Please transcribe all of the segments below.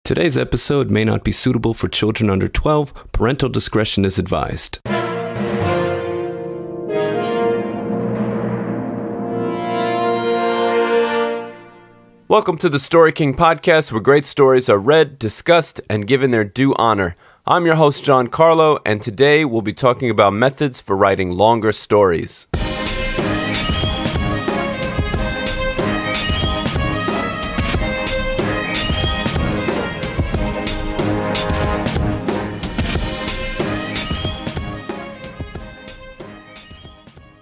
Today's episode may not be suitable for children under 12. Parental discretion is advised. Welcome to the Story King podcast, where great stories are read, discussed, and given their due honor. I'm your host, John Carlo, and today we'll be talking about methods for writing longer stories.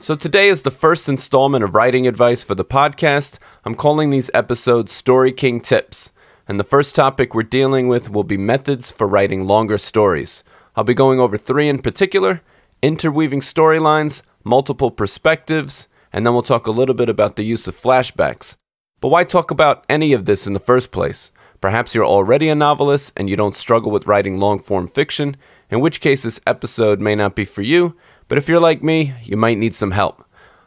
So today is the first installment of writing advice for the podcast. I'm calling these episodes Story King Tips. And the first topic we're dealing with will be methods for writing longer stories. I'll be going over 3 in particular: interweaving storylines, multiple perspectives, and then we'll talk a little bit about the use of flashbacks. But why talk about any of this in the first place? Perhaps you're already a novelist and you don't struggle with writing long-form fiction, in which case this episode may not be for you. But if you're like me, you might need some help.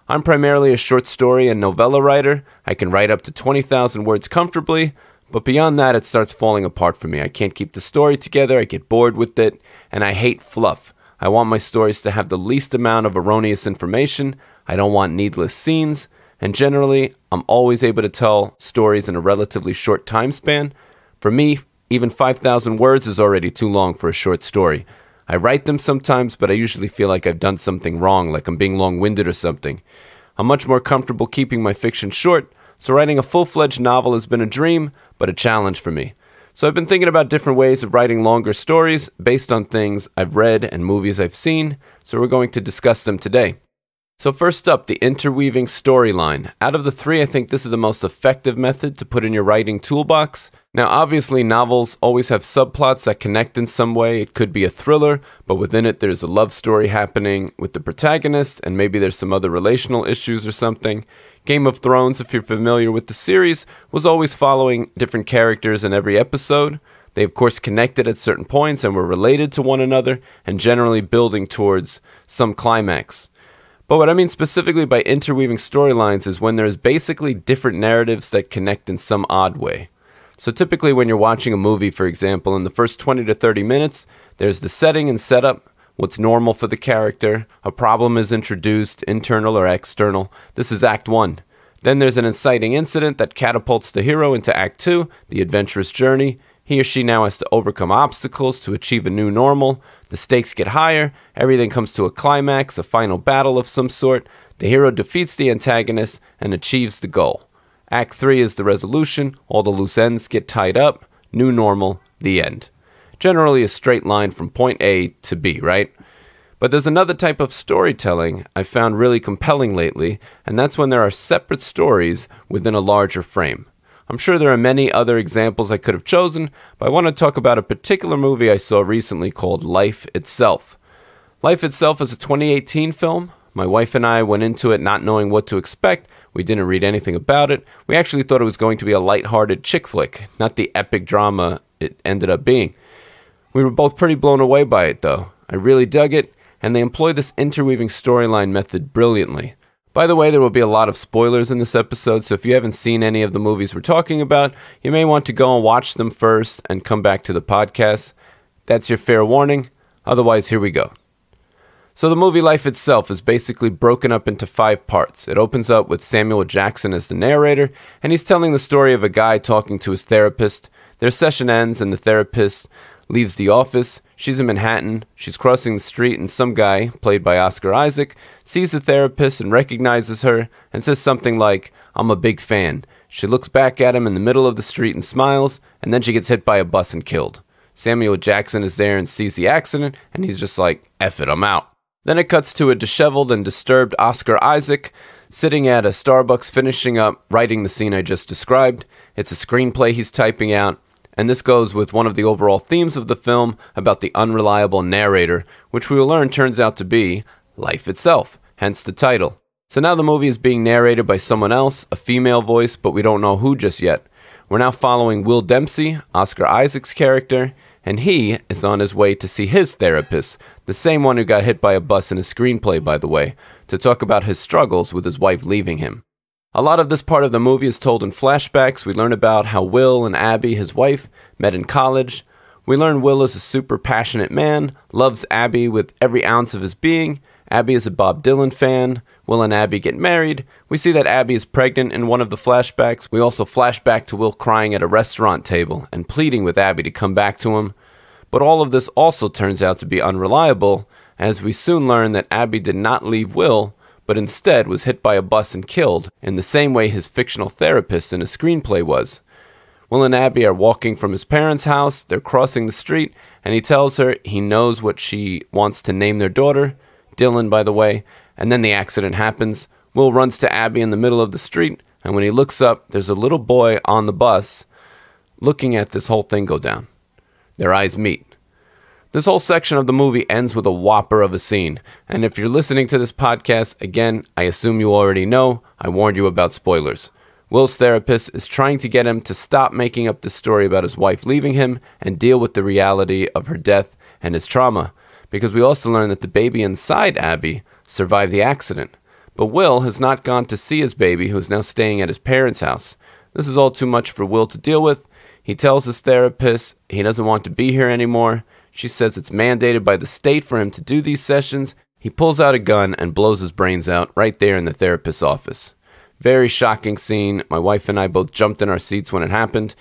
I'm primarily a short story and novella writer. I can write up to 20,000 words comfortably, but beyond that, it starts falling apart for me. I can't keep the story together, I get bored with it, and I hate fluff. I want my stories to have the least amount of erroneous information. I don't want needless scenes, and generally, I'm always able to tell stories in a relatively short time span. For me, even 5,000 words is already too long for a short story. I write them sometimes, but I usually feel like I've done something wrong, like I'm being long-winded or something. I'm much more comfortable keeping my fiction short, so writing a full-fledged novel has been a dream, but a challenge for me. So I've been thinking about different ways of writing longer stories based on things I've read and movies I've seen, so we're going to discuss them today. So first up, the interweaving storyline. Out of the 3, I think this is the most effective method to put in your writing toolbox. Now, obviously, novels always have subplots that connect in some way. It could be a thriller, but within it, there's a love story happening with the protagonist, and maybe there's some other relational issues or something. Game of Thrones, if you're familiar with the series, was always following different characters in every episode. They, of course, connected at certain points and were related to one another, and generally building towards some climax. But what I mean specifically by interweaving storylines is when there's basically different narratives that connect in some odd way. So typically when you're watching a movie, for example, in the first 20 to 30 minutes, there's the setting and setup, what's normal for the character, a problem is introduced, internal or external. This is Act 1. Then there's an inciting incident that catapults the hero into Act 2, the adventurous journey. He or she now has to overcome obstacles to achieve a new normal. The stakes get higher, everything comes to a climax, a final battle of some sort. The hero defeats the antagonist and achieves the goal. Act 3 is the resolution, all the loose ends get tied up, new normal, the end. Generally a straight line from point A to B, right? But there's another type of storytelling I found really compelling lately, and that's when there are separate stories within a larger frame. I'm sure there are many other examples I could have chosen, but I want to talk about a particular movie I saw recently called Life Itself. Life Itself is a 2018 film. My wife and I went into it not knowing what to expect. We didn't read anything about it. We actually thought it was going to be a lighthearted chick flick, not the epic drama it ended up being. We were both pretty blown away by it, though. I really dug it, and they employ this interweaving storyline method brilliantly. By the way, there will be a lot of spoilers in this episode, so if you haven't seen any of the movies we're talking about, you may want to go and watch them first and come back to the podcast. That's your fair warning. Otherwise, here we go. So the movie Life Itself is basically broken up into 5 parts. It opens up with Samuel Jackson as the narrator, and he's telling the story of a guy talking to his therapist. Their session ends and the therapist leaves the office. She's in Manhattan. She's crossing the street and some guy, played by Oscar Isaac, sees the therapist and recognizes her and says something like, "I'm a big fan." She looks back at him in the middle of the street and smiles, and then she gets hit by a bus and killed. Samuel Jackson is there and sees the accident, and he's just like, "F it, I'm out." Then it cuts to a disheveled and disturbed Oscar Isaac sitting at a Starbucks finishing up writing the scene I just described. It's a screenplay he's typing out, and this goes with one of the overall themes of the film about the unreliable narrator, which we will learn turns out to be life itself, hence the title. So now the movie is being narrated by someone else, a female voice, but we don't know who just yet. We're now following Will Dempsey, Oscar Isaac's character, and he is on his way to see his therapist, the same one who got hit by a bus in a screenplay, by the way, to talk about his struggles with his wife leaving him. A lot of this part of the movie is told in flashbacks. We learn about how Will and Abby, his wife, met in college. We learn Will is a super passionate man, loves Abby with every ounce of his being. Abby is a Bob Dylan fan. Will and Abby get married. We see that Abby is pregnant in one of the flashbacks. We also flash back to Will crying at a restaurant table and pleading with Abby to come back to him. But all of this also turns out to be unreliable, as we soon learn that Abby did not leave Will, but instead was hit by a bus and killed, in the same way his fictional therapist in a screenplay was. Will and Abby are walking from his parents' house, they're crossing the street, and he tells her he knows what she wants to name their daughter, Dylan, by the way, and then the accident happens. Will runs to Abby in the middle of the street, and when he looks up, there's a little boy on the bus looking at this whole thing go down. Their eyes meet. This whole section of the movie ends with a whopper of a scene, and if you're listening to this podcast, again, I assume you already know, I warned you about spoilers. Will's therapist is trying to get him to stop making up this story about his wife leaving him and deal with the reality of her death and his trauma, because we also learn that the baby inside Abby survived the accident. But Will has not gone to see his baby, who is now staying at his parents' house. This is all too much for Will to deal with. He tells his therapist he doesn't want to be here anymore. She says it's mandated by the state for him to do these sessions. He pulls out a gun and blows his brains out right there in the therapist's office. Very shocking scene. My wife and I both jumped in our seats when it happened.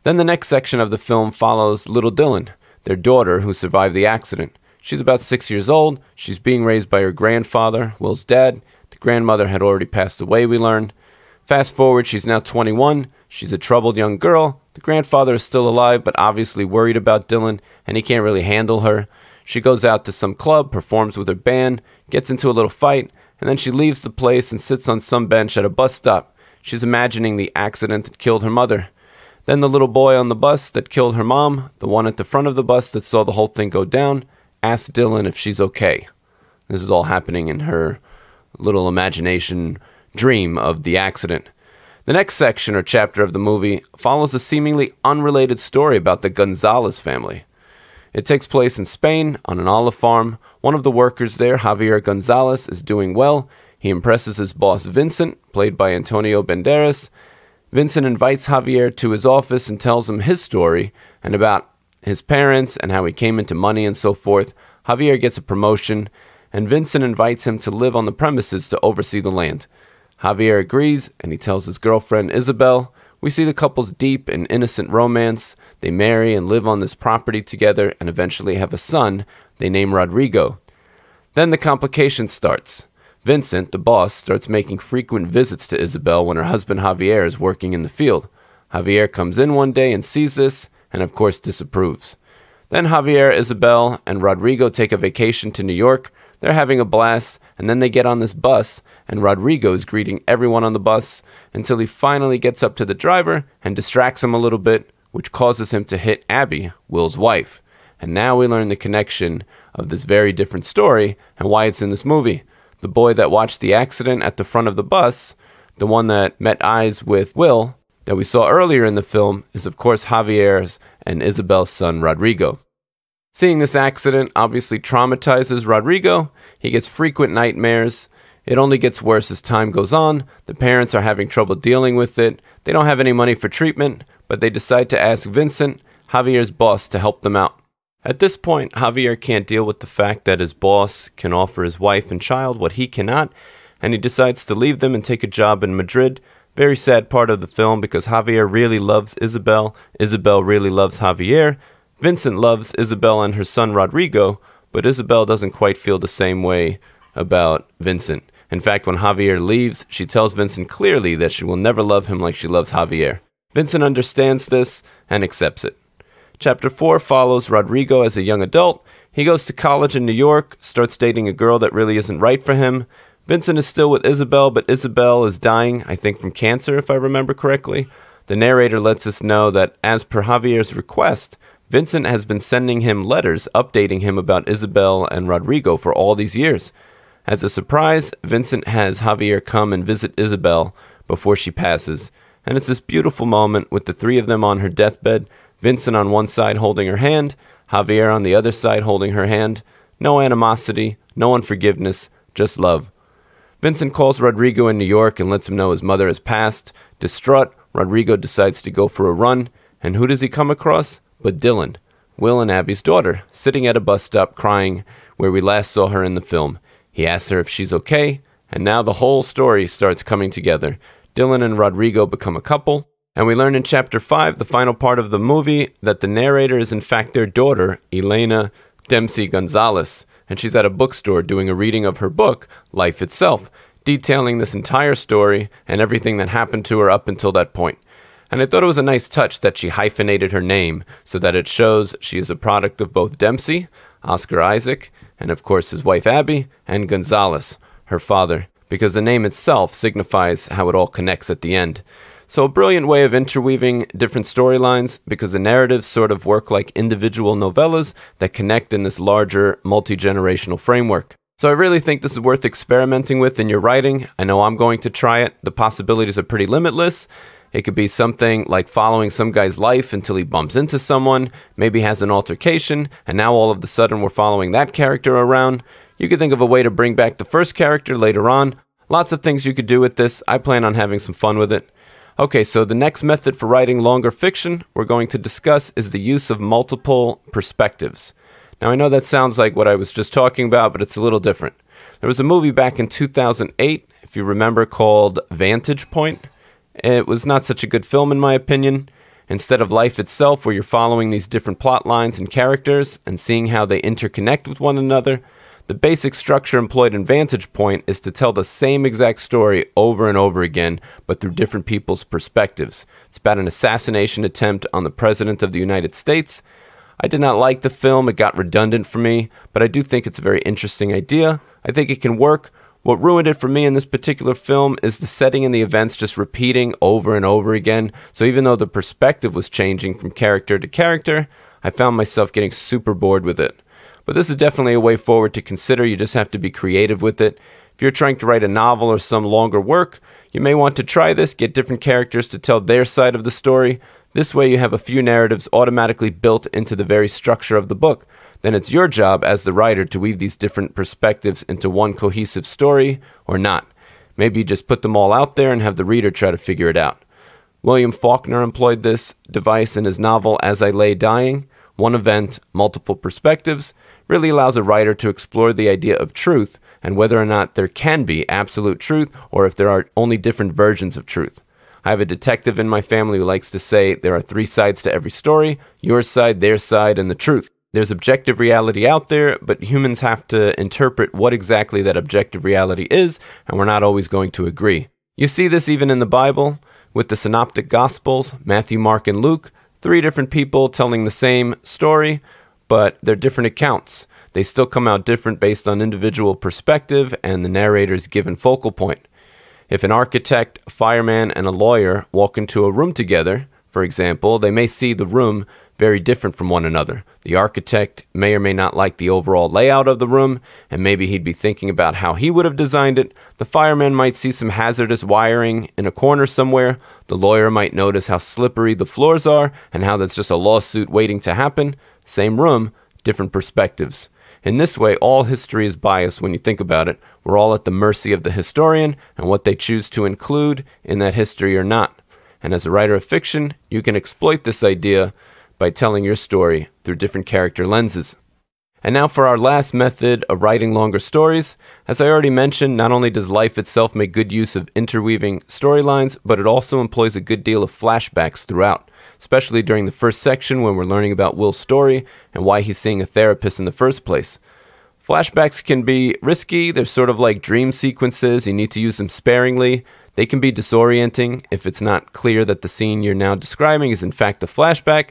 Then the next section of the film follows little Dylan, their daughter who survived the accident. She's about 6 years old. She's being raised by her grandfather, Will's dad. The grandmother had already passed away, we learned. Fast forward, she's now 21. She's a troubled young girl. The grandfather is still alive, but obviously worried about Dylan, and he can't really handle her. She goes out to some club, performs with her band, gets into a little fight, and then she leaves the place and sits on some bench at a bus stop. She's imagining the accident that killed her mother. Then the little boy on the bus that killed her mom, the one at the front of the bus that saw the whole thing go down, asks Dylan if she's okay. This is all happening in her little imagination dream of the accident. The next section or chapter of the movie follows a seemingly unrelated story about the Gonzalez family. It takes place in Spain on an olive farm. One of the workers there, Javier Gonzalez, is doing well. He impresses his boss Vincent, played by Antonio Banderas. Vincent invites Javier to his office and tells him his story and about his parents and how he came into money and so forth. Javier gets a promotion, and Vincent invites him to live on the premises to oversee the land. Javier agrees, and he tells his girlfriend Isabel. We see the couple's deep and innocent romance. They marry and live on this property together and eventually have a son they name Rodrigo. Then the complication starts. Vincent, the boss, starts making frequent visits to Isabel when her husband Javier is working in the field. Javier comes in one day and sees this, and of course disapproves. Then Javier, Isabel, and Rodrigo take a vacation to New York. They're having a blast, and then they get on this bus, and Rodrigo is greeting everyone on the bus until he finally gets up to the driver and distracts him a little bit, which causes him to hit Abby, Will's wife. And now we learn the connection of this very different story and why it's in this movie. The boy that watched the accident at the front of the bus, the one that met eyes with Will, that we saw earlier in the film, is of course Javier's and Isabel's son Rodrigo. Seeing this accident obviously traumatizes Rodrigo. He gets frequent nightmares. It only gets worse as time goes on. The parents are having trouble dealing with it. They don't have any money for treatment, but they decide to ask Vincent, Javier's boss, to help them out. At this point, Javier can't deal with the fact that his boss can offer his wife and child what he cannot, and he decides to leave them and take a job in Madrid. Very sad part of the film because Javier really loves Isabel. Isabel really loves Javier. Vincent loves Isabel and her son Rodrigo, but Isabel doesn't quite feel the same way about Vincent. In fact, when Javier leaves, she tells Vincent clearly that she will never love him like she loves Javier. Vincent understands this and accepts it. Chapter 4 follows Rodrigo as a young adult. He goes to college in New York, starts dating a girl that really isn't right for him. Vincent is still with Isabel, but Isabel is dying, I think from cancer, if I remember correctly. The narrator lets us know that, as per Javier's request, Vincent has been sending him letters updating him about Isabel and Rodrigo for all these years. As a surprise, Vincent has Javier come and visit Isabel before she passes. And it's this beautiful moment with the three of them on her deathbed, Vincent on one side holding her hand, Javier on the other side holding her hand. No animosity, no unforgiveness, just love. Vincent calls Rodrigo in New York and lets him know his mother has passed. Distraught, Rodrigo decides to go for a run, and who does he come across but Dylan, Will and Abby's daughter, sitting at a bus stop crying where we last saw her in the film. He asks her if she's okay, and now the whole story starts coming together. Dylan and Rodrigo become a couple, and we learn in Chapter 5, the final part of the movie, that the narrator is in fact their daughter, Elena Dempsey Gonzalez, and she's at a bookstore doing a reading of her book, Life Itself, detailing this entire story and everything that happened to her up until that point. And I thought it was a nice touch that she hyphenated her name so that it shows she is a product of both Dempsey, Oscar Isaac, and of course his wife Abby, and Gonzalez, her father, because the name itself signifies how it all connects at the end. So a brilliant way of interweaving different storylines, because the narratives sort of work like individual novellas that connect in this larger, multi-generational framework. So I really think this is worth experimenting with in your writing. I know I'm going to try it. The possibilities are pretty limitless. It could be something like following some guy's life until he bumps into someone, maybe has an altercation, and now all of a sudden we're following that character around. You could think of a way to bring back the first character later on. Lots of things you could do with this. I plan on having some fun with it. Okay, so the next method for writing longer fiction we're going to discuss is the use of multiple perspectives. Now, I know that sounds like what I was just talking about, but it's a little different. There was a movie back in 2008, if you remember, called Vantage Point. It was not such a good film, in my opinion. Instead of life itself, where you're following these different plot lines and characters and seeing how they interconnect with one another, the basic structure employed in Vantage Point is to tell the same exact story over and over again, but through different people's perspectives. It's about an assassination attempt on the President of the United States. I did not like the film. It got redundant for me, but I do think it's a very interesting idea. I think it can work. What ruined it for me in this particular film is the setting and the events just repeating over and over again. So even though the perspective was changing from character to character, I found myself getting super bored with it. But this is definitely a way forward to consider. You just have to be creative with it. If you're trying to write a novel or some longer work, you may want to try this, get different characters to tell their side of the story. This way you have a few narratives automatically built into the very structure of the book. Then it's your job as the writer to weave these different perspectives into one cohesive story or not. Maybe you just put them all out there and have the reader try to figure it out. William Faulkner employed this device in his novel As I Lay Dying. One event, multiple perspectives, really allows a writer to explore the idea of truth and whether or not there can be absolute truth or if there are only different versions of truth. I have a detective in my family who likes to say there are 3 sides to every story: your side, their side, and the truth. There's objective reality out there, but humans have to interpret what exactly that objective reality is, and we're not always going to agree. You see this even in the Bible, with the Synoptic Gospels, Matthew, Mark, and Luke, 3 different people telling the same story, but they're different accounts. They still come out different based on individual perspective and the narrator's given focal point. If an architect, a fireman, and a lawyer walk into a room together, for example, they may see the room very different from one another. The architect may or may not like the overall layout of the room, and maybe he'd be thinking about how he would have designed it. The fireman might see some hazardous wiring in a corner somewhere. The lawyer might notice how slippery the floors are and how that's just a lawsuit waiting to happen. Same room, different perspectives. In this way, all history is biased when you think about it. We're all at the mercy of the historian and what they choose to include in that history or not. And as a writer of fiction, you can exploit this idea by telling your story through different character lenses. And now for our last method of writing longer stories. As I already mentioned, not only does life itself make good use of interweaving storylines, but it also employs a good deal of flashbacks throughout, especially during the first section when we're learning about Will's story and why he's seeing a therapist in the first place. Flashbacks can be risky. They're sort of like dream sequences. You need to use them sparingly. They can be disorienting if it's not clear that the scene you're now describing is in fact a flashback,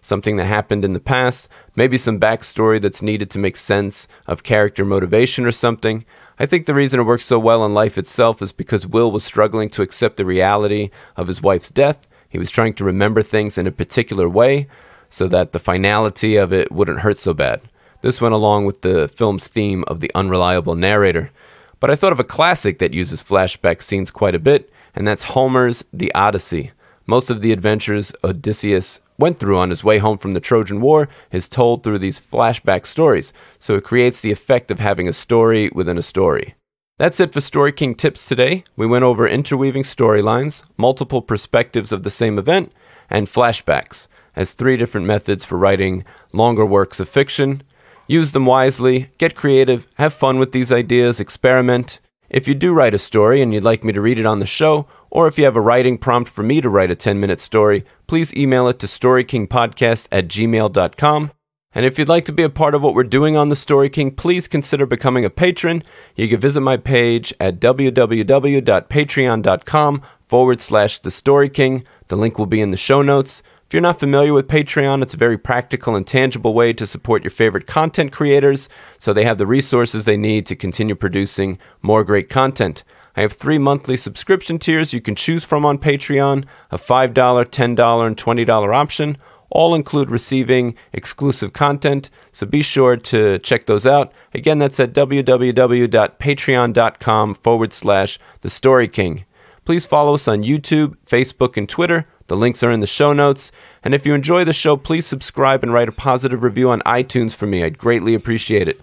something that happened in the past, maybe some backstory that's needed to make sense of character motivation or something. I think the reason it works so well in life itself is because Will was struggling to accept the reality of his wife's death. He was trying to remember things in a particular way so that the finality of it wouldn't hurt so bad. This went along with the film's theme of the unreliable narrator. But I thought of a classic that uses flashback scenes quite a bit, and that's Homer's The Odyssey. Most of the adventures Odysseus went through on his way home from the Trojan War is told through these flashback stories, so it creates the effect of having a story within a story. That's it for Story King Tips today. We went over interweaving storylines, multiple perspectives of the same event, and flashbacks as 3 different methods for writing longer works of fiction. Use them wisely, get creative, have fun with these ideas, experiment. If you do write a story and you'd like me to read it on the show, or if you have a writing prompt for me to write a 10-minute story, please email it to storykingpodcast@gmail.com. And if you'd like to be a part of what we're doing on The Story King, please consider becoming a patron. You can visit my page at www.patreon.com/TheStoryKing. The link will be in the show notes. If you're not familiar with Patreon, it's a very practical and tangible way to support your favorite content creators so they have the resources they need to continue producing more great content. I have 3 monthly subscription tiers you can choose from on Patreon, a $5, $10, and $20 option. All include receiving exclusive content, so be sure to check those out. Again, that's at www.patreon.com/TheStoryKing. Please follow us on YouTube, Facebook, and Twitter. The links are in the show notes. And if you enjoy the show, please subscribe and write a positive review on iTunes for me. I'd greatly appreciate it.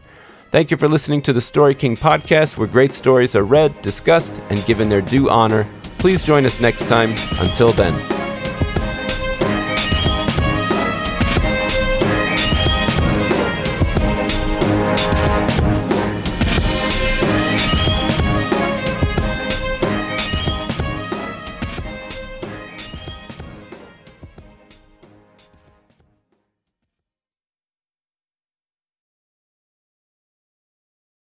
Thank you for listening to the Story King podcast, where great stories are read, discussed, and given their due honor. Please join us next time. Until then.